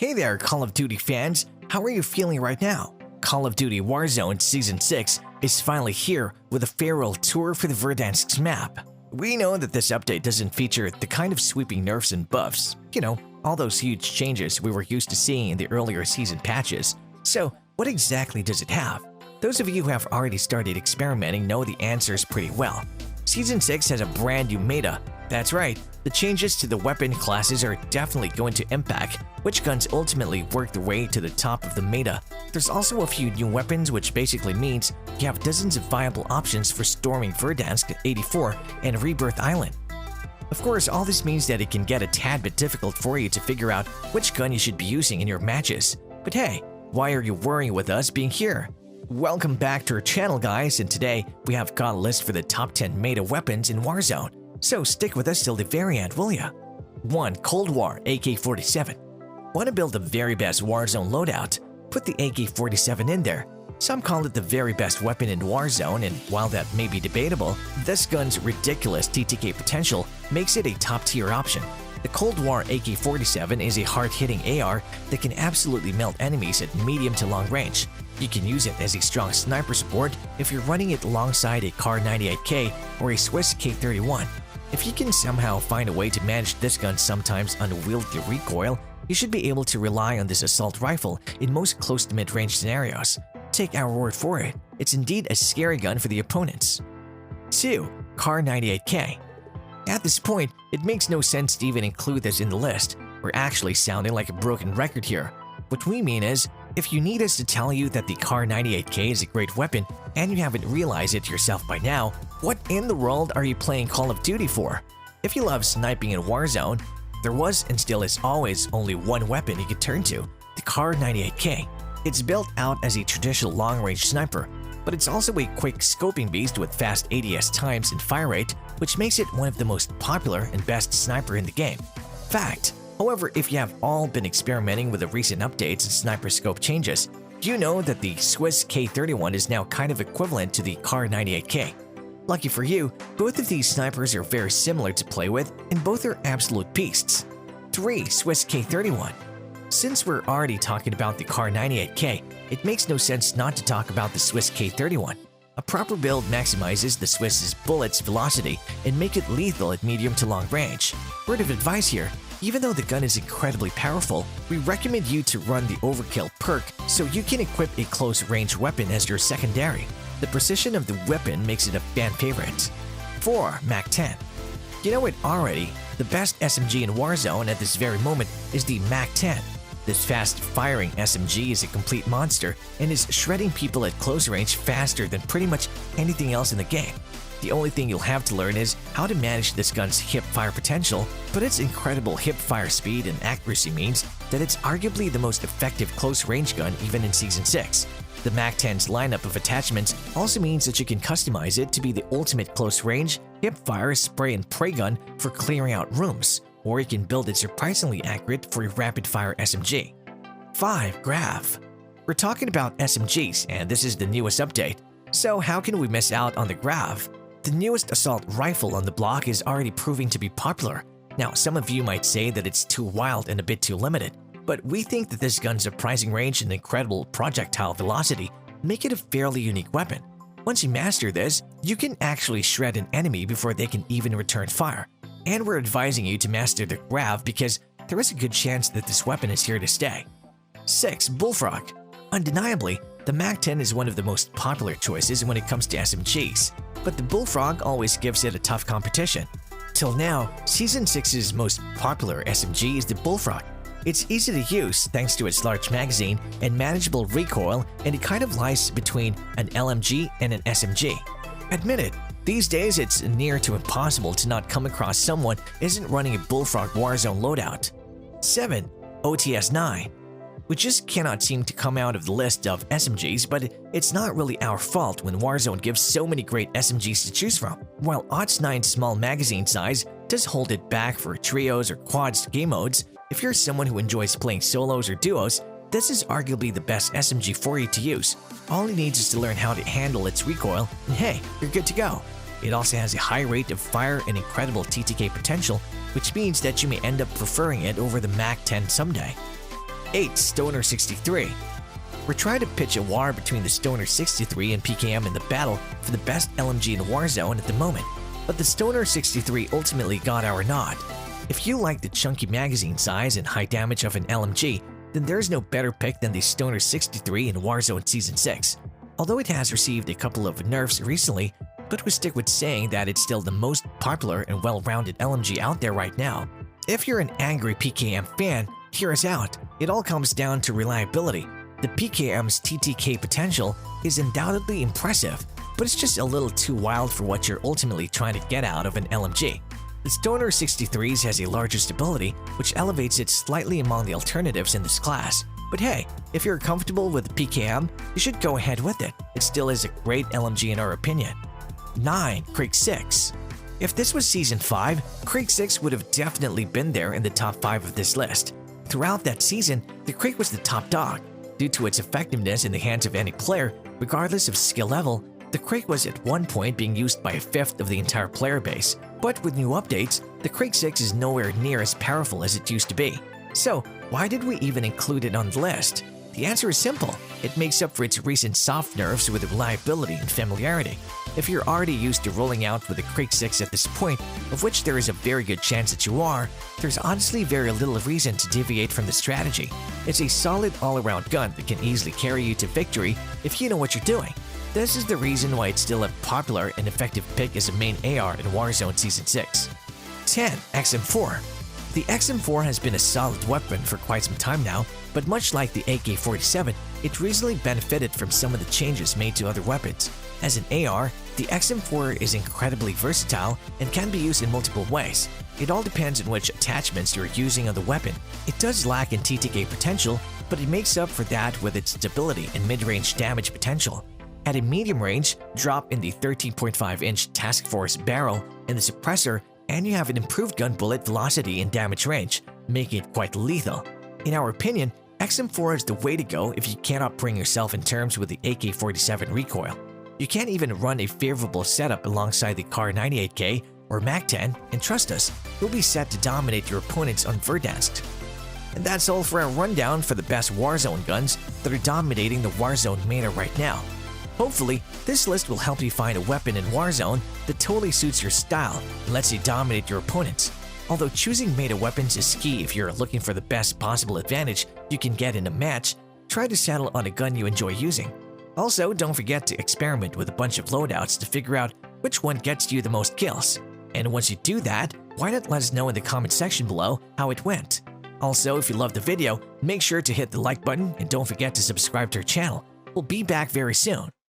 Hey there, Call of Duty fans! How are you feeling right now? Call of Duty Warzone Season 6 is finally here with a farewell tour for the Verdansk's map. We know that this update doesn't feature the kind of sweeping nerfs and buffs, all those huge changes we were used to seeing in the earlier season patches. So, what exactly does it have? Those of you who have already started experimenting know the answers pretty well. Season 6 has a brand new meta. That's right, the changes to the weapon classes are definitely going to impact which guns ultimately work their way to the top of the meta. There's also a few new weapons, which basically means you have dozens of viable options for storming Verdansk 84 and Rebirth Island. Of course, all this means that it can get a tad bit difficult for you to figure out which gun you should be using in your matches. But hey, why are you worrying with us being here? Welcome back to our channel, guys, and today we have got a list for the top 10 meta weapons in Warzone. So stick with us till the very end, will ya? 1. Cold War AK47. Want to build the very best Warzone loadout? Put the AK47 in there. Some call it the very best weapon in Warzone, and while that may be debatable, this gun's ridiculous TTK potential makes it a top-tier option. The Cold War AK47 is a hard-hitting AR that can absolutely melt enemies at medium to long range. You can use it as a strong sniper support if you're running it alongside a Kar 98K or a Swiss K31. If you can somehow find a way to manage this gun's sometimes unwieldy recoil, you should be able to rely on this assault rifle in most close to mid-range scenarios. Take our word for it, it's indeed a scary gun for the opponents. 2. Kar 98K. At this point, it makes no sense to even include this in the list. We're actually sounding like a broken record here. What we mean is, if you need us to tell you that the Kar 98K is a great weapon and you haven't realized it yourself by now, what in the world are you playing Call of Duty for? If you love sniping in Warzone, there was and still is always only one weapon you could turn to, the Kar 98K. It's built out as a traditional long-range sniper, but it's also a quick scoping beast with fast ADS times and fire rate, which makes it one of the most popular and best sniper in the game. Fact. However, if you have all been experimenting with the recent updates and sniper scope changes, you know that the Swiss K31 is now kind of equivalent to the Kar 98K. Lucky for you, both of these snipers are very similar to play with, and both are absolute beasts. 3. Swiss K31. Since we're already talking about the Kar 98K, it makes no sense not to talk about the Swiss K31. A proper build maximizes the Swiss's bullet's velocity and make it lethal at medium to long range. Word of advice here, even though the gun is incredibly powerful, we recommend you to run the overkill perk so you can equip a close-range weapon as your secondary. The precision of the weapon makes it a fan favorite. 4. MAC-10. You know it already, the best SMG in Warzone at this very moment is the MAC-10. This fast-firing SMG is a complete monster and is shredding people at close range faster than pretty much anything else in the game. The only thing you'll have to learn is how to manage this gun's hip-fire potential, but its incredible hip-fire speed and accuracy means that it's arguably the most effective close-range gun even in Season 6. The MAC-10's lineup of attachments also means that you can customize it to be the ultimate close-range, hip-fire, spray and pray gun for clearing out rooms, or you can build it surprisingly accurate for a rapid-fire SMG. 5. Grav. We're talking about SMGs, and this is the newest update. So how can we miss out on the Grav? The newest assault rifle on the block is already proving to be popular. Now, some of you might say that it's too wild and a bit too limited, but we think that this gun's surprising range and incredible projectile velocity make it a fairly unique weapon. Once you master this, you can actually shred an enemy before they can even return fire. And we're advising you to master the Grav because there is a good chance that this weapon is here to stay. 6. Bullfrog. Undeniably, the MAC-10 is one of the most popular choices when it comes to SMGs, but the Bullfrog always gives it a tough competition. Till now, Season 6's most popular SMG is the Bullfrog. It's easy to use thanks to its large magazine and manageable recoil, and it kind of lies between an LMG and an SMG. Admit it, these days it's near to impossible to not come across someone isn't running a Bullfrog Warzone loadout. 7. OTS-9. We just cannot seem to come out of the list of SMGs, but it's not really our fault when Warzone gives so many great SMGs to choose from. While OTS-9's small magazine size does hold it back for trios or quads game modes, if you're someone who enjoys playing solos or duos, this is arguably the best SMG for you to use. All it needs is to learn how to handle its recoil, and hey, you're good to go. It also has a high rate of fire and incredible TTK potential, which means that you may end up preferring it over the MAC-10 someday. 8. Stoner 63. We're trying to pitch a war between the Stoner 63 and PKM in the battle for the best LMG in Warzone at the moment, but the Stoner 63 ultimately got our nod. If you like the chunky magazine size and high damage of an LMG, then there's no better pick than the Stoner 63 in Warzone Season 6. Although it has received a couple of nerfs recently, but we stick with saying that it's still the most popular and well-rounded LMG out there right now. If you're an angry PKM fan, hear us out. It all comes down to reliability. The PKM's TTK potential is undoubtedly impressive, but it's just a little too wild for what you're ultimately trying to get out of an LMG. The Stoner 63s has a larger stability, which elevates it slightly among the alternatives in this class. But hey, if you're comfortable with the PKM, you should go ahead with it. It still is a great LMG in our opinion. 9. Krig 6. If this was Season 5, Krig 6 would have definitely been there in the top 5 of this list. Throughout that season, the Krig was the top dog. Due to its effectiveness in the hands of any player, regardless of skill level, the Krig was at one point being used by a fifth of the entire player base. But with new updates, the Krig 6 is nowhere near as powerful as it used to be. So, why did we even include it on the list? The answer is simple. It makes up for its recent soft nerfs with reliability and familiarity. If you're already used to rolling out with the Krig 6 at this point, of which there is a very good chance that you are, there's honestly very little reason to deviate from the strategy. It's a solid all-around gun that can easily carry you to victory if you know what you're doing. This is the reason why it's still a popular and effective pick as a main AR in Warzone Season 6. 10. XM4. The XM4 has been a solid weapon for quite some time now, but much like the AK47, it recently benefited from some of the changes made to other weapons. As an AR, the XM4 is incredibly versatile and can be used in multiple ways. It all depends on which attachments you're using on the weapon. It does lack in TTK potential, but it makes up for that with its stability and mid-range damage potential. At a medium range, drop in the 13.5-inch Task Force barrel and the suppressor, and you have an improved gun bullet velocity and damage range, making it quite lethal. In our opinion, XM4 is the way to go if you cannot bring yourself in terms with the AK47 recoil. You can't even run a favorable setup alongside the Kar 98K or MAC-10, and trust us, you'll be set to dominate your opponents on Verdansk. And that's all for our rundown for the best Warzone guns that are dominating the Warzone meta right now. Hopefully, this list will help you find a weapon in Warzone that totally suits your style and lets you dominate your opponents. Although choosing meta weapons is key if you're looking for the best possible advantage you can get in a match, try to settle on a gun you enjoy using. Also, don't forget to experiment with a bunch of loadouts to figure out which one gets you the most kills. And once you do that, why not let us know in the comment section below how it went. Also, if you loved the video, make sure to hit the like button and don't forget to subscribe to our channel. We'll be back very soon.